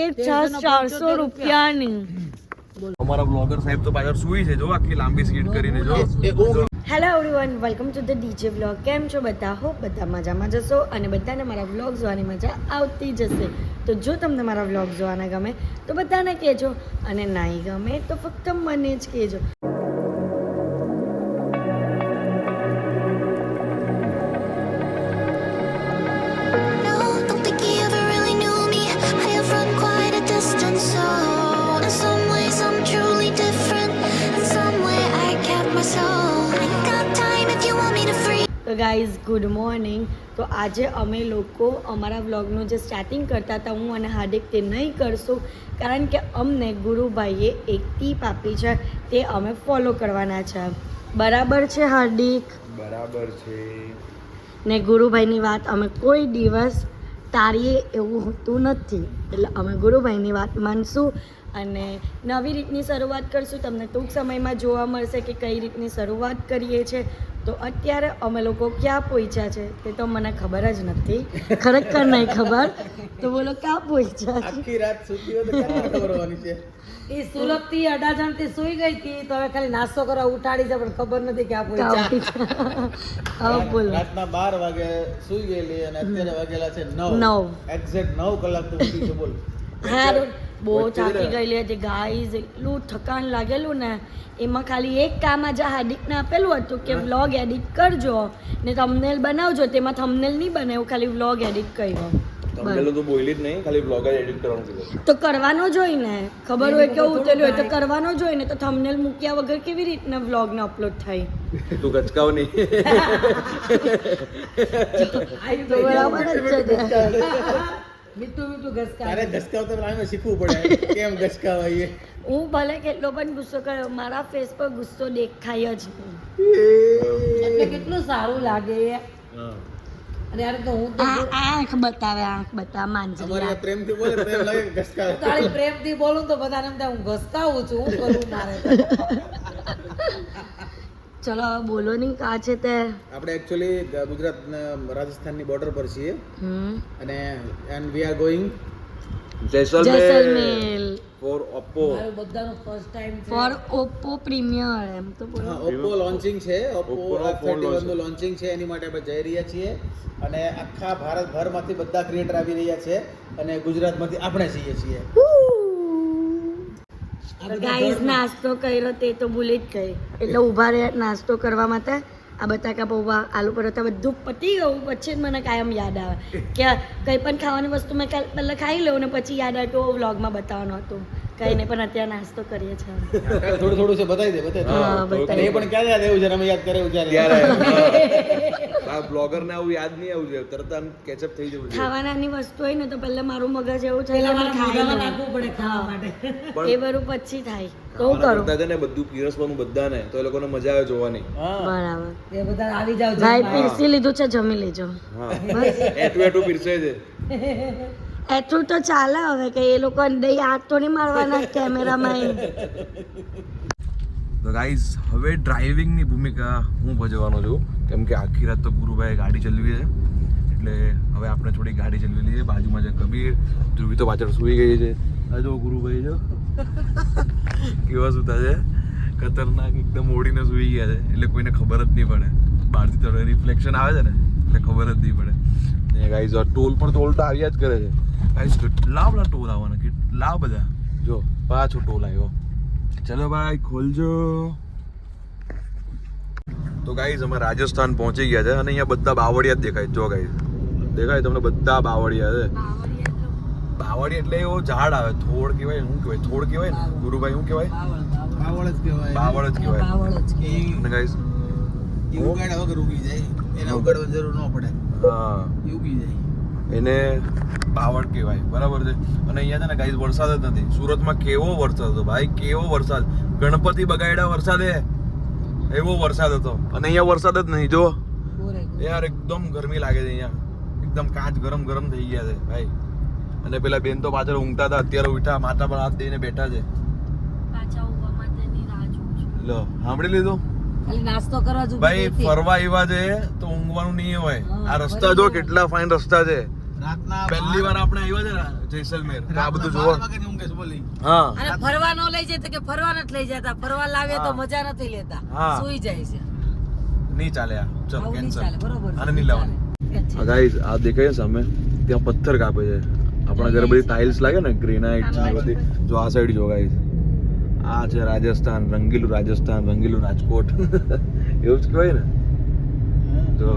400 રૂપિયાની. અમારા બ્લોગર સાહેબ તો પાછળ સુઈ છે, જો આખી લાંબી સીટ કરીને જો. Hello everyone, welcome to the DJ vlog. કેમ છો બધા? હોપ બધા મજામાં જશો અને બધાને મારા વ્લોગ જોવાની મજા આવતી જશે. તો જો તમને મારા વ્લોગ જોવાના ગમે તો બધાને કહેજો, અને નહીં ગમે તો ફક્ત મને જ કહેજો. તો ગાઈઝ ગુડ મોર્નિંગ. તો આજે અમે લોકો અમારા વ્લોગનું જે સ્ટાર્ટિંગ કરતા હતા, હું અને હાર્દિક, તે નહીં કરશું, કારણ કે અમને ગુરુભાઈએ એક ટીપ આપી છે, તે અમે ફોલો કરવાના છે. બરાબર છે હાર્દિક? બરાબર છે. ને ગુરુભાઈની વાત અમે કોઈ દિવસ તારીએ એવું હોતું નથી, એટલે અમે ગુરુભાઈની વાત માનશું અને નવી રીતની શરૂઆત કરશું. તમને ટૂંક સમયમાં જોવા મળશે કે કઈ રીતની શરૂઆત કરીએ છીએ. તો અત્યારે અમે લોકો ક્યાં પહોંચ્યા છે તે તો મને ખબર જ નથી, ખરેખર નહીં ખબર. તો બોલો ક્યાં પહોંચ્યા? આખી રાત સૂતી હોય તો ક્યાં ખબર હોવાની છે? એ સુલભથી અડાજણથી સુઈ ગઈ હતી, તો હવે ખાલી નાસ્તો કરવા ઉઠાડી છે, પણ ખબર નથી કે આ હા બોલો. રાતના 12 વાગે સુઈ ગયેલી અને અત્યારે વાગેલા છે 9. 9 એક્ઝેક્ટ 9 કલાક તો ઊંઘી છે. બોલ. હારું, બહુ થાકી ગયેલી હતી ગાઈઝ. એટલું થકાન લાગેલું ને, એમાં ખાલી એક કામ આજે હાર્દિકને આપેલું હતું કે વ્લોગ એડિટ કરજો ને થંબનેલ બનાવજો. તેમાં થંબનેલ નહીં બનાવ્યું, ખાલી વ્લોગ એડિટ કર્યો. તમને તો બોલી જ નહીં, ખાલી બ્લોગ જ એડિટ કરવાનું કીધું. તો કરવાનો જ હોય ને, ખબર હોય કે ઉતર્યું હોય તો કરવાનો જ હોય ને. તો થંબનેલ મૂક્યા વગર કેવી રીતના વ્લોગને અપલોડ થાય? તું ગચકાવ નહીં. તો બરાબર જ છે ને. મીઠું મીઠું ઘસકા. તારે ઘસકાવતા પણ આમે શીખવું પડે કેમ ઘસકાવાય. હું ભલે કેટલો પણ ગુસ્સો કર્યો, મારા ફેસ પર ગુસ્સો દેખાય જ નહીં. એટલે કેટલું સારું લાગે. અને યાર તો હું તો આંખ બતાવે, આંખ બતાવે, માંજરી અમારે આંખ. પ્રેમથી બોલે તો એમ લાગે કે ઘસકાવે. તારી પ્રેમથી બોલું તો બધાને એમ થાય હું ઘસકાવું છું, હું કરું મારે તો. ચલો હવે બોલો નહીં કા છે તે. આપણે એકચ્યુઅલી ગુજરાત રાજસ્થાનની બોર્ડર પર છીએ હમ. અને we are going Jaisalmer for Oppo. મારું બધાનું ફર્સ્ટ ટાઈમ છે. ફોર ઓપ્પો પ્રીમિયર, એમ તો બોલો. ઓપ્પો લોન્ચિંગ છે. ઓપ્પો Oppo નો phone F31 નું લોન્ચિંગ છે, એની માટે આપણે જઈ રહ્યા છીએ. અને આખા ભારતભરમાંથી બધા ક્રિએટર આવી રહ્યા છે અને ગુજરાતમાંથી આપણે છીએ. ગાઈઝ નાસ્તો કર્યો તે તો ભૂલી જ ગઈ, એટલે ઊભા રહ્યા નાસ્તો કરવા માટે. આ બટાકા પૌવા, આલુ પરોઠા બધું પતી ગયું. પછી જ મને કાયમ યાદ આવે કે કંઈ પણ ખાવાની વસ્તુ મેં પહેલાં ખાઈ લઉં ને પછી યાદ આવે તો વ્લોગમાં બતાવવાનું હતું. કંઈ નહીં, પણ અત્યારે નાસ્તો કરીએ છીએ. થોડું છે બતાવી દે. હા, બતાવી એ પણ ક્યારે યાદ આવ્યું છે? અમે યાદ કર્યું ત્યારે ત્યારે. આ બ્લોગર ને આવું યાદ નહીં આવ્યું છે, તરત આમ કેચઅપ થઈ જવું છે. ખાવાનાની વસ્તુ હોય ને તો પહેલા મારું મગજ એવું છે પેલા કે મારા ખાઈ મોઢામાં લઉં. નાખવું પડે ખાવા માટે. એ બધું પછી થાય તો હું ખાવાના કરું. કરતા છે ને બધું પીરસવાનું બધાને, તો એ લોકોને મજા આવે જોવાની. બરાબર. એ બધા આવી જાવ ભાઈ જમવા. પીરસી લીધું છે, જમી લેજો. હા, એટું પીરસે છે. એટલું તો ચાલે હવે, કે એ લોકો દહીં હાથ તો નહીં મારવાના કેમેરામાં. તો ગાઈઝ હવે ડ્રાઇવિંગની ભૂમિકા હું ભજવવાનો છું, કેમ કે આખી રાત તો ગુરુભાઈ ગાડી ચલાવી છે, એટલે હવે આપણે થોડી ગાડી ચલાવી લઈએ. બાજુમાં છે કબીર, ધ્રુવી તો પાછળ સૂઈ ગઈ છે. આ જો ગુરુભાઈ જો કેવા સૂતા છે, ખતરનાક એકદમ ઓડીને સૂઈ ગયા છે, એટલે કોઈને ખબર જ નહીં પડે. બહારથી થોડું રિફ્લેક્શન આવે છે ને, એટલે ખબર જ નહીં પડે. ને ગાઈઝ ટોલ પર તો આવ્યા જ કરે છે. ગાઈઝ કેટલા બધા ટોલ આવવાના, કેટલા બધા. જો પાછો ટોલ આવ્યો. ચલો ભાઈ ખોલજો. તો ગાઈઝ અમે રાજસ્થાન પહોંચી ગયા છે અને અહીંયા બધા બાવળિયા જ દેખાય. જો ગાઈઝ દેખાય તમને, બધા બાવળિયા છે. બાવળી એટલે એવો ઝાડ આવે, થોડ કહેવાય. શું કહેવાય? થોડ કહેવાય ને ગુરુભાઈ? શું કહેવાય? બાવળ જ કહેવાય. બાવળ જ કહેવાય. બાવળ જ કે. અને ગાઈઝ એ ઉગાડ્યા વગર ઉગી જાય, એને ઉગાડવાની જરૂર ન પડે, હા, એ ઉગી જાય. એને બાવળ કહેવાય. બરાબર છે. અને અહીંયા છે ને ગાઈઝ વરસાદ જ નથી. સુરતમાં કેવો વરસાદ હતો ભાઈ, કેવો વરસાદ. ગણપતિ બગાડ્યા વરસાદે એવો વરસાદ હતો, અને અહીંયા વરસાદ જ નહીં. જો યાર એકદમ ગરમી લાગે છે અહીંયા, એકદમ કાચ ગરમ ગરમ થઈ ગયા છે ભાઈ. અને પેલા બેન તો પાછળ ઊંઘતા હતા, અત્યારે ઉઠા, માથા પર હાથ દઈને બેઠા છે. પાછા ઉવા માટેની રાહ જોઉં છું. લો સાંભળી લીધું ખાલી નાસ્તો કરવા જ ભાઈ? ફરવા આવ્યા છે તો ઊંઘવાનું નહીં હોય. આ રસ્તા જો કેટલા ફાઇન રસ્તા છે, રાતના પહેલી વાર આપણે આવ્યા છે ને જેસલમેર તો આ બધું 12 જોવા વાગે ઊંઘે છે બોલી. હા અને ફરવા નો લઈ જાય તો કે ફરવા નથી લઈ જતા, ફરવા લાવે તો મજા નથી લેતા, હા. સુઈ જાય છે. નહીં ચાલે આ ચલ આવું નહીં કેન્સલ ચાલે, બરોબર છે, આને નહીં લાવવાની ગાઈસ આ દેખાય છે સામે ત્યાં પથ્થર કાપે છે આપણા ઘરે બધી ટાઇલ્સ લાગે ને ગ્રેનાઇટ ને બધી જો આ સાઈડ જો ગાઈસ આ છે રાજસ્થાન રંગીલું રાજકોટ એવું જ કહેવાય ને જો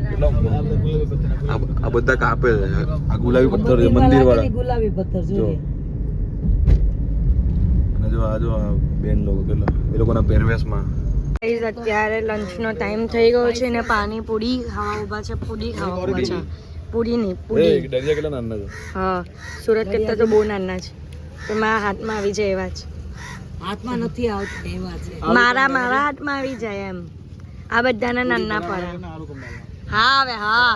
કેટલો આ બધા કાપે છે આ ગુલાબી પથ્થર છે મંદિર વાળા ગુલાબી પથ્થર જો જોઈએ. અને જો આ બેન લોકો કેટલા એ લોકોના પહેરવેશમાં ગાઈઝ અત્યારે લંચનો ટાઈમ થઈ ગયો છે ને પાણીપુરી ખાવા ઊભા છે, પૂરી ખાવા ઊભા છે. પૂરી નહીં પૂરી. દરિયા કેટલા નાના છે હા સુરત કરતા તો બહુ નાના છે, તો મારા હાથમાં આવી જાય એવા છે. હાથમાં નથી આવતા એવા છે. મારા હાથમાં આવી જાય એમ. આ બધાના નાના પડે. હા હવે હા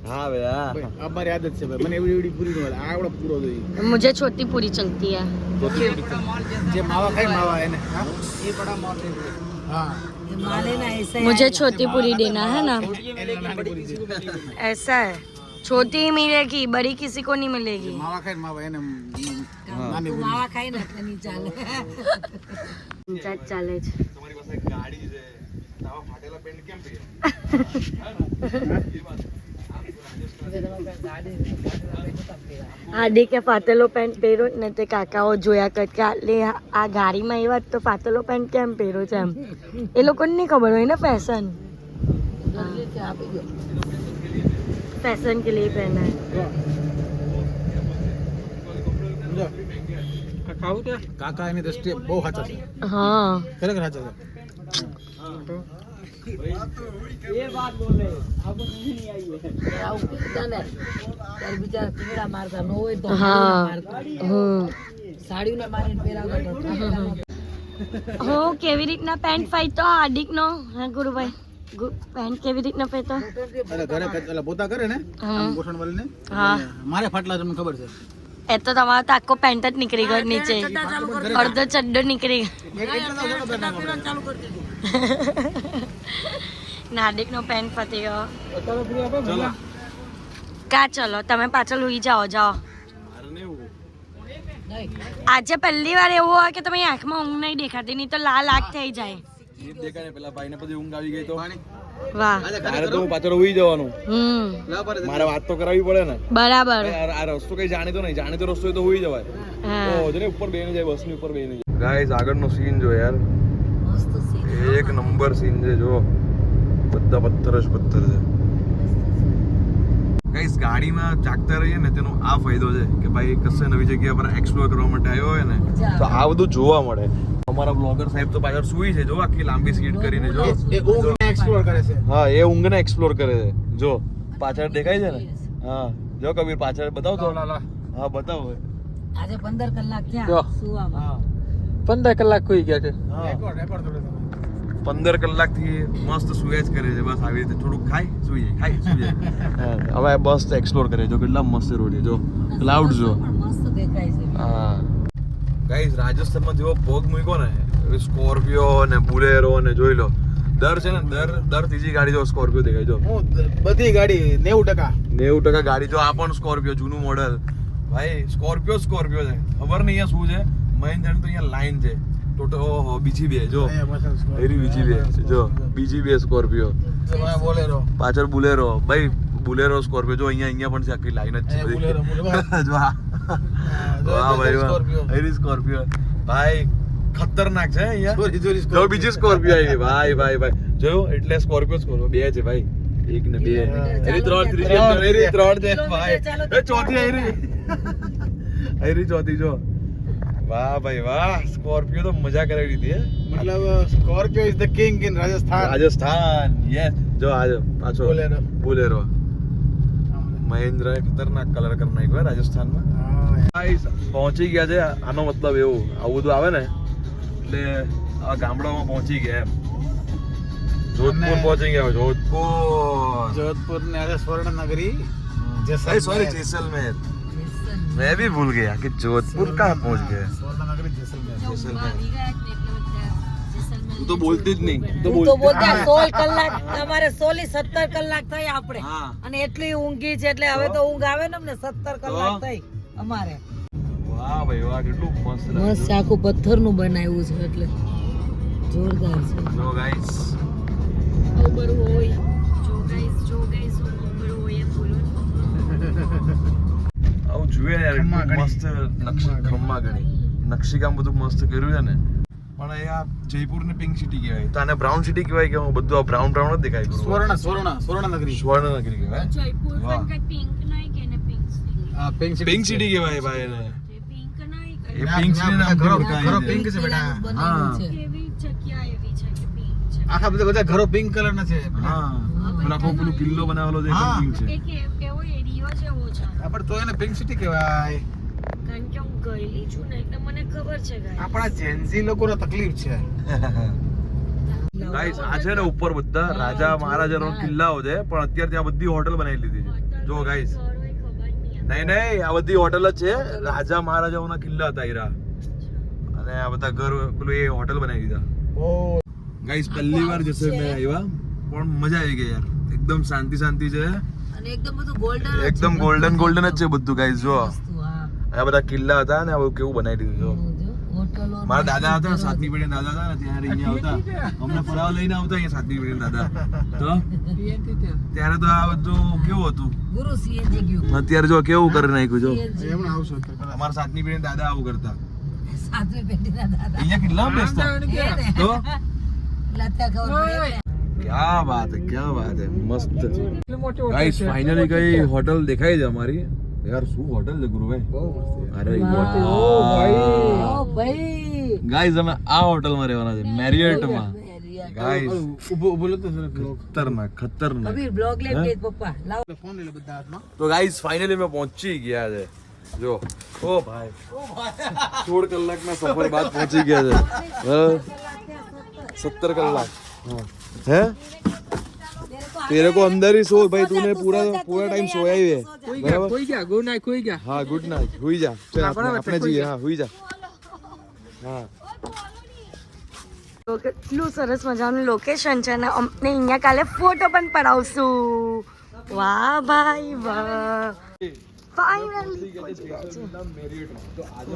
હા બે હા અમારી આદત છે ભાઈ, મને એવડી પૂરી નો આવડો પૂરો જોઈએ. मुझे छोटी पूरी चलती है. જે માવા ખાય માવા એને હા એ બડા માવા નહીં. હા ये माले ना ऐसा ही मुझे आएगा। छोटी पूरी देना है ना, ऐसा है. छोटी ही मिलेगी, बड़ी किसी को नहीं मिलेगी. માવા ખાય માવા એને તું માવા ખાઈ ને એટલે નહીં ચાલે. ચાલે છે. તમારી પાસે ગાડી છે આવા ફાટેલા પેન્ટ કેમ પહેરે આડી કે ફાટેલો પેન્ટ પહેરો ને તે કાકાઓ જોયા કર કે આટલી આ ગાડીમાં એવા તો ફાટેલો પેન્ટ કેમ પહેરો છે એમ. એ લોકોને નહીં ખબર હોય ને ફેશન. फैशन के लिए पहना है. કાકા એની દ્રષ્ટિએ બહુ સાચા છે, हाँ ખરેખર સાચા છે. આવું કીધા ને ત્યારે બિચારા ટીંગડા મારતા ન હોય તો हाँ મારતા. हम्म સાડીઓને મારીને પેરાવતા હું કેવી રીતના પેન્ટ ફાઈતો હાર્દિકનો હા ગુરુભાઈ પેન્ટ કેવી રીતના પહેરતો. એટલે ઘરે એટલે પોતા કરે ને હા ગોઠણ વાળીને હા મારે ફાટલા તમને ખબર છે. એ તો તમારો તો આખો પેન્ટ જ નીકળી ગયો નીચે, અડધો ચડ્ડો નીકળી ગયો. નાડિકનો પેન્ટ ફટી ગયો. ચલો કા ચલો તમે પાછળ હુઈ જાઓ જાઓ. આજે પહેલી વાર એવું હોય કે તમે આંખમાં ઊંઘ નહીં દેખાતી, નહીં તો લાલ આંખ થઈ જાય. દેખાય ને પેલા ભાઈને પછી ઊંઘ આવી ગઈ તો વાહ. તારે તો પાછળ ઉઈ જવાનું. મારે વાત તો કરાવવી પડે ને. બરાબર. આ રસ્તો કઈ જાણીતો નહીં, જાણીતો રસ્તો હોય તો હોઈ જવાય. હા. ઓ જને ઉપર બેસી જાય, બસની ઉપર બેસી જાય. ગાઈસ આગળનો સીન જો યાર, મસ્ત સીન. એક નંબર સીન છે જો, બધા પથ્થર જ પથ્થર છે. ગાઈસ ગાડીમાં જાગતા રહીએ ને તેનો આ ફાયદો છે કે ભાઈ કશે નવી જગ્યા પર એક્સપ્લોર કરવા માટે આવ્યો હોય ને તો આ બધું જોવા મળે. અમારા બ્લોગર સાહેબ તો પાછળ સુઈ છે જો, આખી લાંબી સીટ કરીને જો. એ ઊંઘને એક્સપ્લોર કરે છે. હા એ ઊંઘને એક્સપ્લોર કરે છે જો, પાછળ દેખાય છે ને. હા જો કબીર પાછળ બતાવ તો. હા બતાવો. આજે 15 કલાક જો. થયા સુવામાં. 15 કલાક કોઈ ગયા છે. રેકોર્ડ રેકોર્ડ થોડો 15 કલાકથી મસ્ત સુયા જ કરે છે, બસ આવી રીતે થોડુંક ખાય સુઈ જાય, ખાય સુઈ જાય. હવે બસ એક્સપ્લોર કરે જો, કેટલા મસ્ત રોડ છે જો, ક્લાઉડ જો. પણ મસ્ત દેખાય છે. હા ગાઈસ રાજસ્થાનમાં જેવો પગ મૂક્યો ને, સ્કોર્પિયો ને બુલેરો ને જોઈ લો, દર છે ને દર ત્રીજી ગાડી જો સ્કોર્પિયો દેખાય જો. હું બધી ગાડી 90% 90% ગાડી જો, આ પણ સ્કોર્પિયો જૂનું મોડલ. ભાઈ સ્કોર્પિયો છે, ખબર નહીં અહીંયા શું છે. મહિન્દ્રા તો અહીંયા લાઈન છે ટોટલ. ઓહો બીજી બે જો, એરી બીજી બે જો, બીજી બે સ્કોર્પિયો, બોલેરો પાછળ બુલેરો. ભાઈ બુલેરો સ્કોર્પિયો જો, અહીંયા પણ છે, આખી લાઈન જ છે બધી. બોલેરો જો વાહ ભાઈ વાહ, એરી સ્કોર્પિયો ભાઈ ખતરનાક છે અહીંયા. જો બીજી સ્કોર્પિયો આવી ભાઈ ભાઈ ભાઈ જોયું, એટલે સ્કોર્પિયો બે છે ભાઈ, એક ને બે. એરી ત્રણ, ત્રીજી એરી ત્રણ છે ભાઈ. એ ચોથી એરી ચોથી જો. વાહ ભાઈ વાહ, સ્કોર્પિયો તો મજા કરાવી દીધી હે. મતલબ Scorpio is the king in Rajasthan. Rajasthan yes. જો આજો પાછો બોલેરો. બોલેરો મહિન્દ્રા ખતરનાક કલર કરી નાખ્યો હે રાજસ્થાનમાં. ગાઈસ પહોંચી ગયા છે, આનો મતલબ એવું, આવું બધું આવે ને એટલે આ ગામડામાં પહોંચી ગયા એમ. જોધપુર પહોંચી ગયા, જોધપુર. जोधपुर ने आगे स्वर्ण नगरी सॉरी जैसलमेर, मैं भी भूल गया कि जोधपुर कहाँ पहुंच गए. स्वर्ण नगरी जैसलमेर. जैसलमेर તું તો બોલતી જ નહીં હું તો બોલતા 16 કલાક અમારે 16 17 કલાક થઈ આપણે હા. અને એટલી ઊંઘી છે એટલે હવે તો ઊંઘ આવે ને અમને 17 કલાક થઈ અમારે વાહ ભાઈ વાહ કેટલું મસ્ત મસ્ત આખું પથ્થરનું બનાવ્યું છે એટલે જોરદાર છે જો ગાઈસ ઓબર હોય જો ગાઈસ ઓબર હોય એમ બોલો આવું જોઈએ યાર એટલું મસ્ત ખમ્મા ગણી નકશીકામ બધું મસ્ત કર્યું છે ને પણ એ આ જયપુર ને પિંક સિટી કહેવાય તો આને બ્રાઉન સિટી કહેવાય કે હું બધું આ બ્રાઉન બ્રાઉન જ દેખાય ગુરુ સ્વર્ણ નગરી સ્વર્ણ નગરી કહેવાય જયપુર વાહ. પણ કઈ પિંક નહીં કે ને પિંક સિટી પિંક સિટી કહેવાય ભાઈ એને પિંક નહીં એ પિંક સિટી નામ ઘરો ઓળખાય છે. પિંક છે બેટા બનાવ્યું છે એવી જગ્યા એવી છે કે પિંક છે આખા બધા ઘરો પિંક કલર ના છે હા પેલા પેલું કિલ્લો બનાવેલો છે એ પણ પિંક છે એક એવો એરિયો છે એવો છે આપણે તો એને પિંક સિટી કહેવાય કારણ કે હું ગયેલી છું ને એટલે મને ખબર છે ગાઈસ આપણા જેન્ઝી લોકોને તકલીફ છે ગાઈસ આ છે ને ઉપર બધા રાજા મહારાજાનો કિલ્લાઓ છે પણ અત્યારે ત્યાં બધી હોટલ બનાવી લીધી છે જો ગાઈસ નહીં આ બધી હોટલ જ છે રાજા મહારાજાઓના કિલ્લા હતા હીરા અને આ બધા ઘર પેલું એ હોટલ બનાવી દીધા ઓ ગાઈસ પહેલી વાર જશે મેં આવ્યા પણ મજા આવી ગઈ યાર એકદમ શાંતિ છે અને એકદમ બધું ગોલ્ડન એકદમ ગોલ્ડન જ છે બધું ગાઈસ જો વસ્તુ હા આ બધા કિલ્લા હતા ને આ કેવું બનાવી દીધું જો હોટલો મારા દાદા હતા સાતમી પેઢી દાદા હતા ને ત્યારે અહીંયા આવતા અમને ફરાવા લઈને આવતા અહીંયા સાતમી પેઢી દાદા તો ત્યારે તો આ બધું કેવું હતું ગુરુ સીએનજી ગયું અત્યારે જો કેવું કરી નાખ્યું જો એમણે આવશે અમારા સાતમી પેઢી દાદા આવું કરતા સાતમી પેઢીના દાદા અહીંયા કેટલા બેસતા તો લતા ખબર क्या बात है मस्त गाइस फाइनली गई होटल दिखाई दे हमारी यार શું હોટલ છે ગુરુભાઈ બહુ મસ્ત અરે ઓ ભાઈ ગાઈસ અમે આ હોટલમાં રહેવાના છે મેરિયટ માં ગાઈસ ઉભો લો તો ખતરનાક કબીર બ્લોગ લે કે પપ્પા લાવ ફોન લઈ લે બધા હાથમાં તો ગાઈસ ફાઇનલી મેં પહોંચી ગયા છે જો ઓ ભાઈ 16 કલાકના સફર બાદ પહોંચી ગયા છે બરાબર 17 कलाक हैं तेरे को अंदर ही सो भाई तूने पूरा टाइम सोया ही है बराबर કોઈ ગયા ગુડ નાઈટ કોઈ ગયા हाँ गुड नाइट हुई जा चल अपने चाहिए हाँ हुई जा हाँ તો કેટલું સરસ મજાનું લોકેશન છે ને અમને અહીંયા કાલે ફોટો પણ પડાવશું વાહ ભાઈ વાહ ફાઇનલી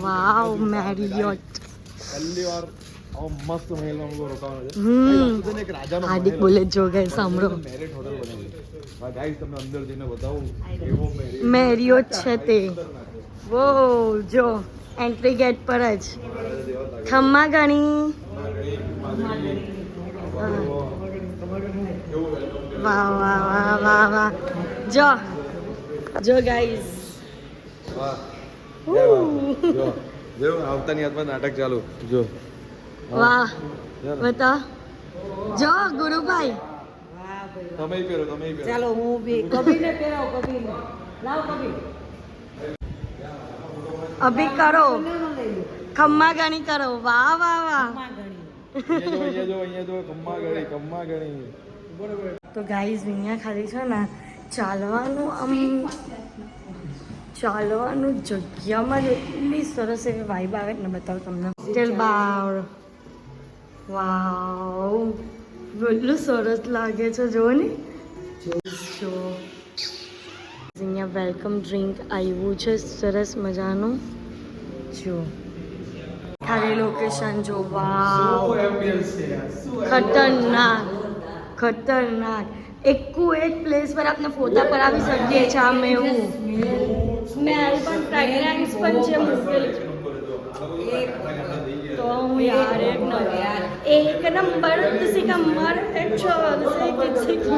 વાવ મેરિયોટ पहली बार और मस्त महल में हमको रोकाना है હમ एक राजा હાર્દિક બોલે જો ગાઈસ સાંભળો મેરિટ હોટલ બનાવી હા ગાઈસ તમને અંદર જઈને બતાવું એવો મેરિટ મેરિયોટ છે તે વો જો એન્ટ્રી ગેટ પર જ ખમ્મા ગણી વાહ વાહ વાહ વાહ વાહ જો ગાઈસ વાહ જો જો આવતાની હાથમાં નાટક ચાલુ જો વાહ બતા જો ગુરુભાઈ તમે પહેરો ચાલો હું બી કબીરને પહેરાવ કબીરને લાવ કબીર અભી કરો ખમ્મા ગણી કરો વાહ વાહ વાહ અહીંયા જો કમ્મા ગણી તો ગાઈઝ અહીંયા ખાલી છે ને ચાલવાનું જગ્યામાં જ એટલી સરસ એવી વાઇબ આવે ને બતાવું તમને ચલ બાર વાવ કેટલું સરસ લાગે છે જો ને જો અહીંયા વેલકમ ડ્રિંક આવ્યું છે સરસ મજાનું જો ખાલી લોકેશન જો વાવ ખતરનાક એકું એક પ્લેસ પર આપણે ફોટા પડાવી શકીએ છીએ આમ એવું સ્મેલ પણ ફ્રેગ્રન્સ પણ છે મૂકેલી તો હું યાર એક નંબર किसी का मर छोड़ से किसी की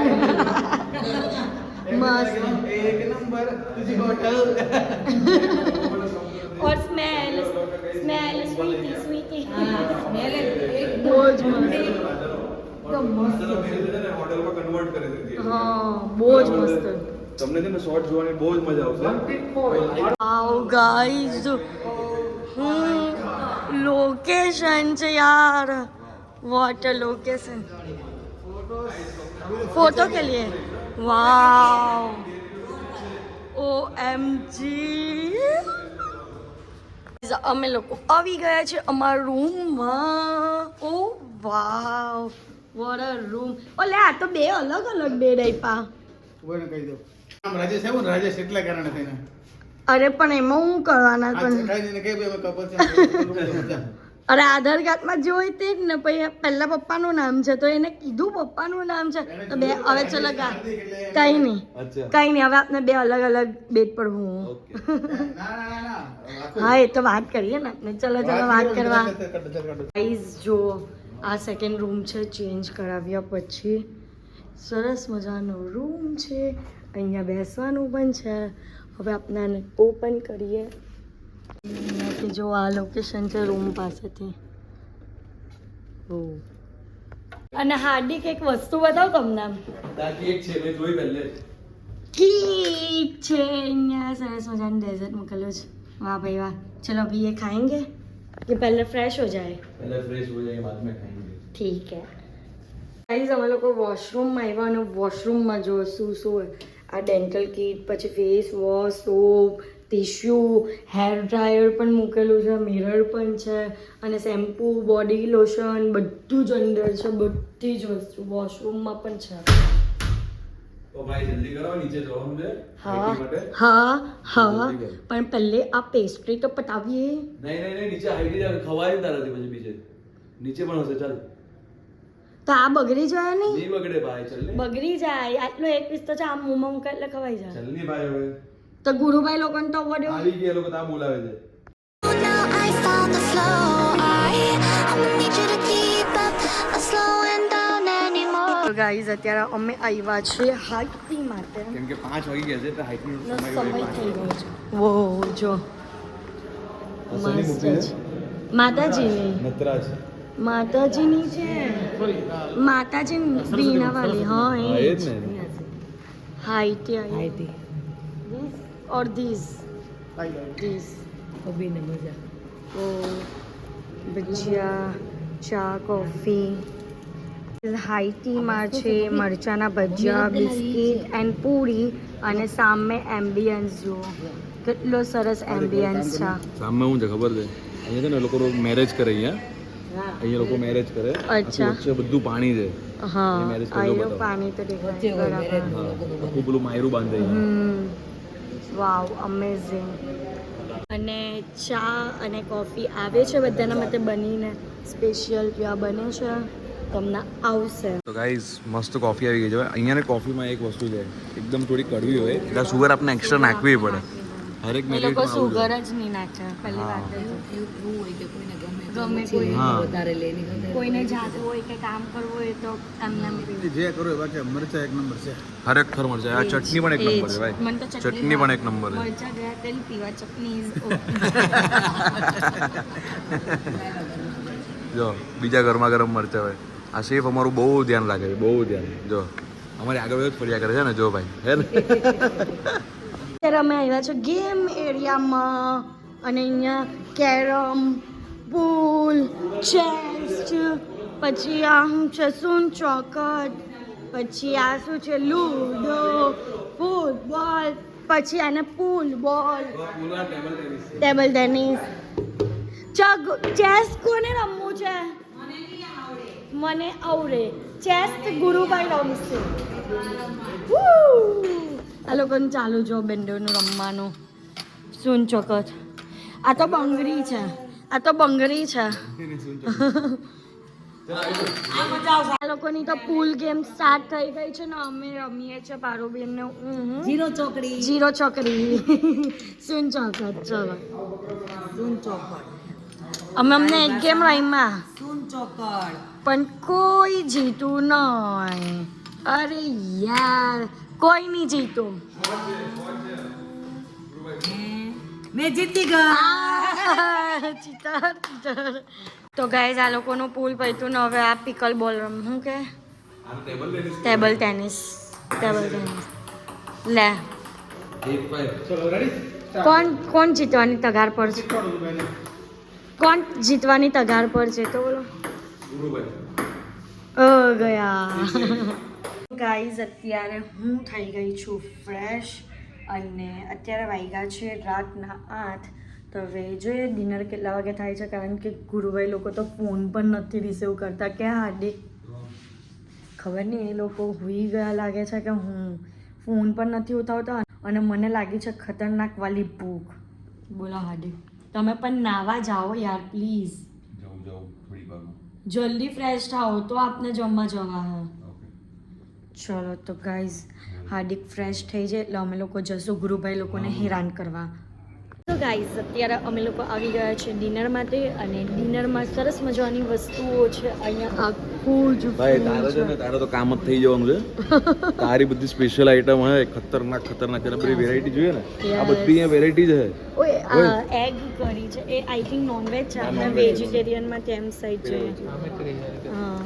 मस्त એક નંબર તુજી હોટલ और स्मेल स्वीटी स्वीटी મેલે એક બહુ જ મસ્ત હોટલમાં કન્વર્ટ કરી દીધી હા બહુ જ મસ્ત તમને છે ને શોર્ટ જોવાની બહુ જ મજા આવશે વાવ ગાઈઝ લોકેશન છે યાર વોટ लोकेशन फोटो के लिए वाव OMG અમે લોકો આવી ગયા છે અમારા રૂમમાં ઓ વાવ વોટ અ રૂમ. ઓલે આ તો બે અલગ અલગ બેડ આપ્યા. કોઈને કહી દો આમ રાજેશ આવ્યો ને રાજેશ એટલા કારણે થઈને અરે પણ એમાં હું કરવાના આ પણ ખાઈ જઈને કહી બે કપલ છે અરે આધાર કાર્ડમાં જોઈ તે જ ને પછી પહેલા પપ્પાનું નામ છે તો એને કીધું પપ્પાનું નામ છે તો બે હવે ચલો કઈ નહીં અચ્છા કઈ નહીં હવે આપણે બે અલગ અલગ બેડ પર હું ઓકે ના હા એ તો વાત કરીએ ને આપણે ચલો ચલો વાત કરવા ગાઈઝ જો આ સેકન્ડ રૂમ છે ચેન્જ કરાવ્યા પછી સરસ મજાનો રૂમ છે અહીંયા બેસવાનું પણ છે હવે આપણે આને ઓપન કરીએ કે જો આ લોકેશન છે રૂમ પાસેથી અને હાર્દિક એક વસ્તુ બતાવ તમને તાકી એક છે મેં જોઈ પહેલે ઠીક છે અહીંયા સરસ મજાનું ડેઝર્ટ મૂકેલું છે વાહ ભાઈ વાહ ચલો અભી ये खाएंगे कि पहले फ्रेश हो जाए पहले फ्रेश हो जाएंगे बाद में खाएंगे ठीक है ગાઈઝ અમે લોકો વોશરૂમમાં આવ્યા અને વોશરૂમમાં જો શું શું આ ડેન્ટલ કીટ પછી face wash soap tissue hair dryer પણ મૂકેલું છે મિરર પણ છે અને શેમ્પૂ બોડી લોશન બધું જ અંદર છે બધી જ વસ્તુ વોશરૂમમાં પણ છે તો ભાઈ જલ્દી કરો નીચે જવાનું છે હા માટે હા હા જલ્દી કર. પણ પહેલે આ પેસ્ટ્રી તો પતાવીએ નહીં નીચે હાઈટી જાય ખવાય તારાથી પછી બીજે નીચે પણ હશે ચાલ તો આ બગડી જાય નહીં નહીં બગડે ભાઈ ચાલ ને બગડી જાય આટલો એક પીસ તો છે આમ મોંમાં મૂકે એટલે ખવાઈ જાય ચાલ ની ભાઈ હવે તો ગુરુભાઈ લોકોને તો વડ્યો આવી ગયા લોકો તા બોલાવે છે Now I found the flow. I'ma need you to keep up. Not slowing down anymore. તો ગાઈઝ અત્યારે અમે આવ્યા છીએ હાઈટી માટે કેમ કે 5 વાગી ગયા છે એટલે હાઈટનો નો સમય સમય થઈ ગયો ગયો છે વો જો અસલી મસ્ત મૂર્તિ છે માતાજીની નટરાજ માતાજીની છે માતાજીની વીણાવાળી હા હા, એ એ જ જ ને. હાઈટી આવી और दिस दिस અભિને મજા ओ ભજીયા ચા કોફી હાઈ ટીમાં છે મરચાના ભજીયા બિસ્કિટ એન્ડ પૂરી અને સામે એમ્બિયન્સ જુઓ કેટલો સરસ એમ્બિયન્સ છે સામે હું છે ખબર છે અહીંયા છે ને લોકો મેરેજ કરે અહીંયા લોકો મેરેજ કરે અચ્છા. વચ્ચે બધું પાણી છે હા એ marriage પેલો આયરો બતાવો. પાણી તો વચ્ચે દેખાય હોય બરાબર marriage. આખું પેલું માયરું બાંધે અહીંયા. વાવ અમેઝિંગ અને ચા અને કોફી આવે છે બધાના માટે બનીને સ્પેશિયલ ત્યાં બને છે તમને આવશે તો ગાઈઝ મસ્ત કોફી આવી ગઈ છે અહીંયાની કોફીમાં એક વસ્તુ છે એકદમ થોડી કડવી હોય એટલે સુગર આપણે એક્સ્ટ્રા નાખવી પડે હરેક એ લોકો મેરિટમાં આવું સુગર છે. જ નહીં નાખે પહેલી હા. વાત એવું હોય કે કોઈને ગમે ગમે પછી કોઈ. હા. વધારે લે નહીં ગમે કોઈને જાતું હોય કે કામ કરવું હોય તો એમને એમ જે કરો એ બાકી મરચા એક નંબર છે ખરેખર મરચાં આ ચટણી પણ એક નંબર છે ભાઈ મને તો ચટણી પણ એક નંબર છે મરચા ગયા તેલ પીવા ચટણી is જો બીજા ગરમા ગરમ મરચાં હોય આ શેફ અમારું બહુ ધ્યાન રાખે છે બહુ ધ્યાન જો અમારી આગળ જ ફર્યા કરે છે ને જો ભાઈ હે ને અત્યારે અમે આવ્યા છે ગેમ એરિયામાં અને અહીંયા કેરમ પૂલ ચેસ પછી આ શું છે સૂન ચોકટ પછી આ શું છે લૂડો ફૂટબોલ પછી આને પૂલ બોલ ટેબલ ટેનિસ ચેસ કોને રમવું છે મને આવડે ચેસ તો ગુરુભાઈ રમશે Woo! આ લોકોને ચાલુ જો બેન્ડોનું રમવાનું સૂન ચોકટ આ તો બંગડી છે છે આ લોકોની તો પૂલ ગેમ સ્ટાર્ટ થઈ ગઈ છે ને અમે રમીએ છીએ પારુબેન ને હું જીરો ચોકડી જીરો ચોકડી સૂન ચોકટ ચલો સૂન ચોકડ અમે અમને એક ગેમ રમ્યા સૂન ચોકડ પણ કોઈ જીતું નહીં અરે યાર કોઈ નહીં જીતું મેં જીતી ગયા ચીટર તો ગાઈઝ આ લોકોનું પૂલ પૈતું ને હવે આ પિકલ બોલ રમ શું કે ટેબલ ટેનિસ લે ચલો રેડી કોણ જીતવાની તગાર પર છે કોણ જીતવાની તગાર પર છે તો બોલો ગયા ગાઈઝ અત્યારે હું થઈ ગઈ છું ફ્રેશ અને અત્યારે વાગ્યા છે રાતના 8 તો હવે જોઈએ ડિનર કેટલા વાગે થાય છે, કારણ કે ગુરુભાઈ લોકો તો ફોન પણ નથી રિસીવ કરતા. કે હાર્દિક ખબર નહીં એ લોકો હુઈ ગયા લાગે છે કે હું ફોન પણ નથી ઉઠાવતા, અને મને લાગી છે ખતરનાક વાલી ભૂખ. બોલો હાર્દિક, તમે પણ નાવા જાઓ યાર પ્લીઝ. જલ્દી ફ્રેશ થાઓ તો આપને જમવા જવા હે. ચલો તો ગાઈઝ હાર્દિક ફ્રેશ થઈ જાય એટલે અમે લોકો જશું ગુરુભાઈ લોકોને હેરાન કરવા. તો ગાઈઝ અત્યારે અમે લોકો આવી ગયા છે ડિનર માટે, અને ડિનરમાં સરસ મજાની વસ્તુઓ છે. અહીંયા આખું જ ભાઈ તારે છે ને તારે તો કામ જ થઈ જવાનું છે. તારી બધી સ્પેશિયલ આઈટમ હે, ખતરનાક ખતરનાક છે, બધી વેરાયટી જોઈએ ને, આ બધી અહીંયા વેરાયટી જ હે. ઓય આ એગ કરી છે એ આઈ થિંક નોનવેજ છે, આપણે વેજીટેરિયનમાં તેમ સાઈડ છે. હા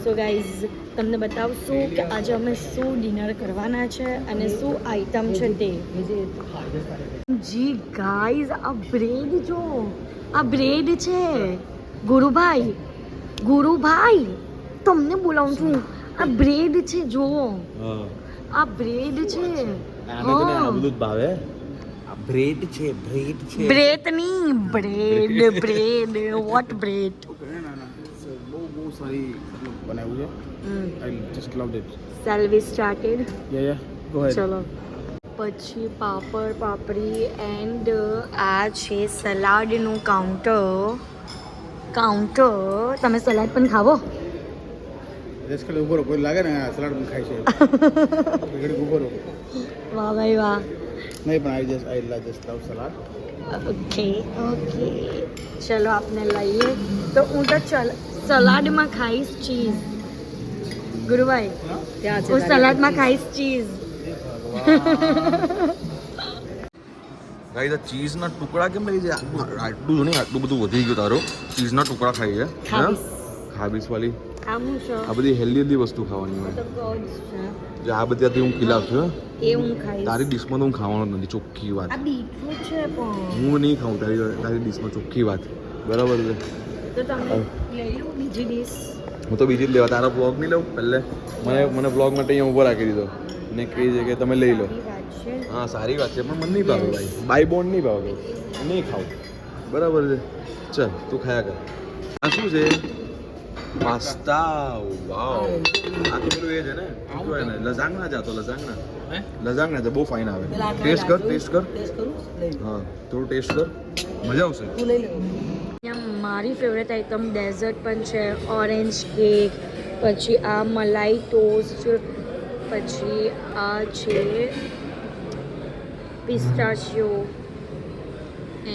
સો ગાઈઝ તમને બતાવશું કે આજે અમે શું ડિનર કરવાના છે અને શું આઈટમ છે તે. જી ગાઈઝ આ બ્રેડ જો, આ બ્રેડ છે. ગુરુભાઈ તમને બોલાવું છું, આ બ્રેડ છે જો, આ બ્રેડ છે. આ બધું જ ભાવે. આ બ્રેડ છે, બ્રેડ છે, બ્રેડ નહીં બ્રેડ વોટ બ્રેડ. બહુ સારી બનાવ્યું છે. I just loved it. Shall we started? Yeah go head. ચલો પછી પાપડ પાપડી એન્ડ આ છે સલાડનું કાઉન્ટર. તમે સલાડ પણ ખાવો? જસ્ટ ખાલી ઉભો રહો, કોઈ લાગે ને સલાડ પણ ખાય છે ઘડી ઉભો રહો. વાહ ભાઈ વાહ. નહીં પણ I just love salad. Okay ચલો આપને લઈએ. તો હું તો સલાડમાં ખાઈશ ચીઝ. ગુરુભાઈ હું સલાડમાં ખાઈશ ચીઝ. ગાઈસ આ ચીઝના ટુકડા કેમ લઈ જાય? આટલું નહીં, આટલું બધું વધી ગયું તારું. ચીઝના ટુકડા ખાઈ છે, ખાબીસ વાળી. આ બધી હેલ્ધી વસ્તુ ખાવાની હોય. જે આ બધી હું ખિલાફ છું. એ હું ખાઈશ. તારી ડિશમાં તો હું ખાવાનો જ નથી, ચોખ્ખી વાત. આ બીટરૂટ છે પણ હું નહીં ખાઉં તારી ડિશમાં, ચોખ્ખી વાત. બરાબર છે. તો તમે લઈ લો બીજી ડિશ. હું તો બીજી જ લેવા, તારો બ્લોગ નહીં લઉં પહેલે. મને બ્લોગ માટે અહીંયા ઊભો રાખી દીધો ને કહી છે કે તમે લઈ લો. હા સારી વાત છે, પણ મને નહીં ભાવે ભાઈ, બાય બોન્ડ નહીં ભાવે, નહીં ખાવું. બરાબર છે, ચાલ તું ખાયા કર. આ શું છે? પાસ્તા. વાવ, આ તો પેલું એ છે ને, લઝાંગના જાતો, લઝાંગના છે, બહુ ફાઇન આવે. ટેસ્ટ કર. હા થોડું ટેસ્ટ કર, મજા આવશે. મારી ફેવરેટ આઈટમ ડેઝર્ટ પણ છે, ઓરેન્જ કેક, પછી આ મલાઈ ટોસ્ટ, પછી આ છે પિસ્તાશિયો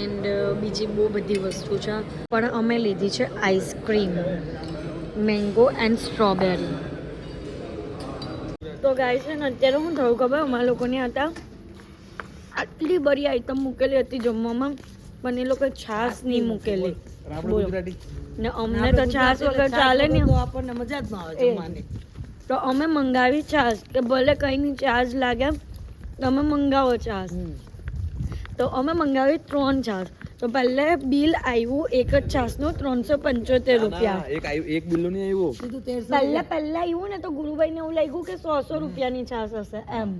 એન્ડ બીજી બહુ બધી વસ્તુ છે. પણ અમે લીધી છે આઈસ્ક્રીમ, મેંગો એન્ડ સ્ટ્રોબેરી. તો ગાય છે ને અત્યારે હું થયું ખબર, અમારા લોકોને હતા આટલી બધી આઈટમ મૂકેલી હતી જમવામાં, પણ એ લોકો છાશ નહીં મૂકેલી. ને અમને તો છાશ વગર ચાલે નહીં, આપણને મજા જ ના આવે જમવાની. તો અમે મંગાવી છાશ કે ભલે કંઈ નહીં ચાર્જ લાગે તમે મંગાવો છાશ. તો અમે મંગાવી 3 છાશ. તો પહેલે બિલ આવ્યું એક જ છાશનું 375 રૂપિયા. એક બિલ્લો નહીં આવ્યો. પહેલા આવ્યું ને તો ગુરુભાઈને એવું લાગ્યું કે 100 રૂપિયાની છાશ હશે એમ.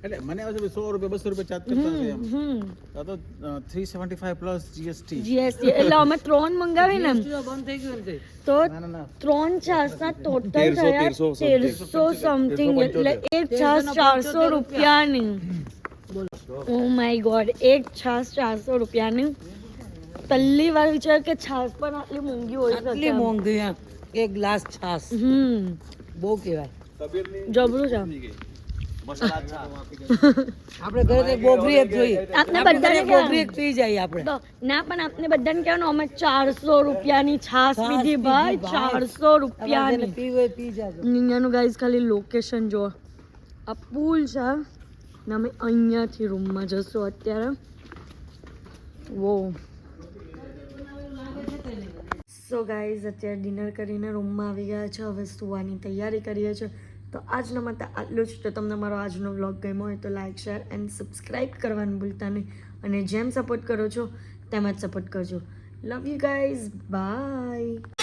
એટલે મને આવે છે 100 રૂપિયા 200 રૂપિયા ચાર્જ કરતા હશે એમ. તો 375 પ્લસ જીએસટી. એટલે અમે 3 મંગાવી ને બંધ થઈ ગયું ને તો 3 છાશના ટોટલ થયા 1300 સમથિંગ. એટલે એક છાશ 400 રૂપિયાની. ઓ માય ગોડ, એક છાશ 400 રૂપિયાની. પહેલી વાર વિચાર કે છાશ પણ આટલી મોંઘી હોય છે. આટલી મોંઘી એમ એક ગ્લાસ છાશ બહુ કહેવાય. જબરું છે. આપણે ઘરે ગોગરી એક જોઈએ, આપને બધાને ગોગરી એક પી જાય આપણે. ના પણ આપને બધાને કહેવાનું અમે 400 રૂપિયાની છાશ પીધી ભાઈ, 400 રૂપિયાની. પીવું હોય પી જાજો. અહીંયાનું ગાઈઝ ખાલી લોકેશન જો, આ પુલ છે ને અમે અહીંયાથી રૂમમાં જશું અત્યારે. વો સો ગાઈઝ અત્યારે ડિનર કરીને રૂમમાં આવી ગયા છે, હવે સુવાની તૈયારી કરીએ છીએ. તો આજના માટે આટલું જ. તો તમને મારો આજનો વ્લોગ ગમ્યો હોય તો લાઇક શેર એન્ડ સબસ્ક્રાઈબ કરવાનું ભૂલતા નહીં, અને જેમ સપોર્ટ કરો છો તેમ જ સપોર્ટ કરજો. Love you guys, by.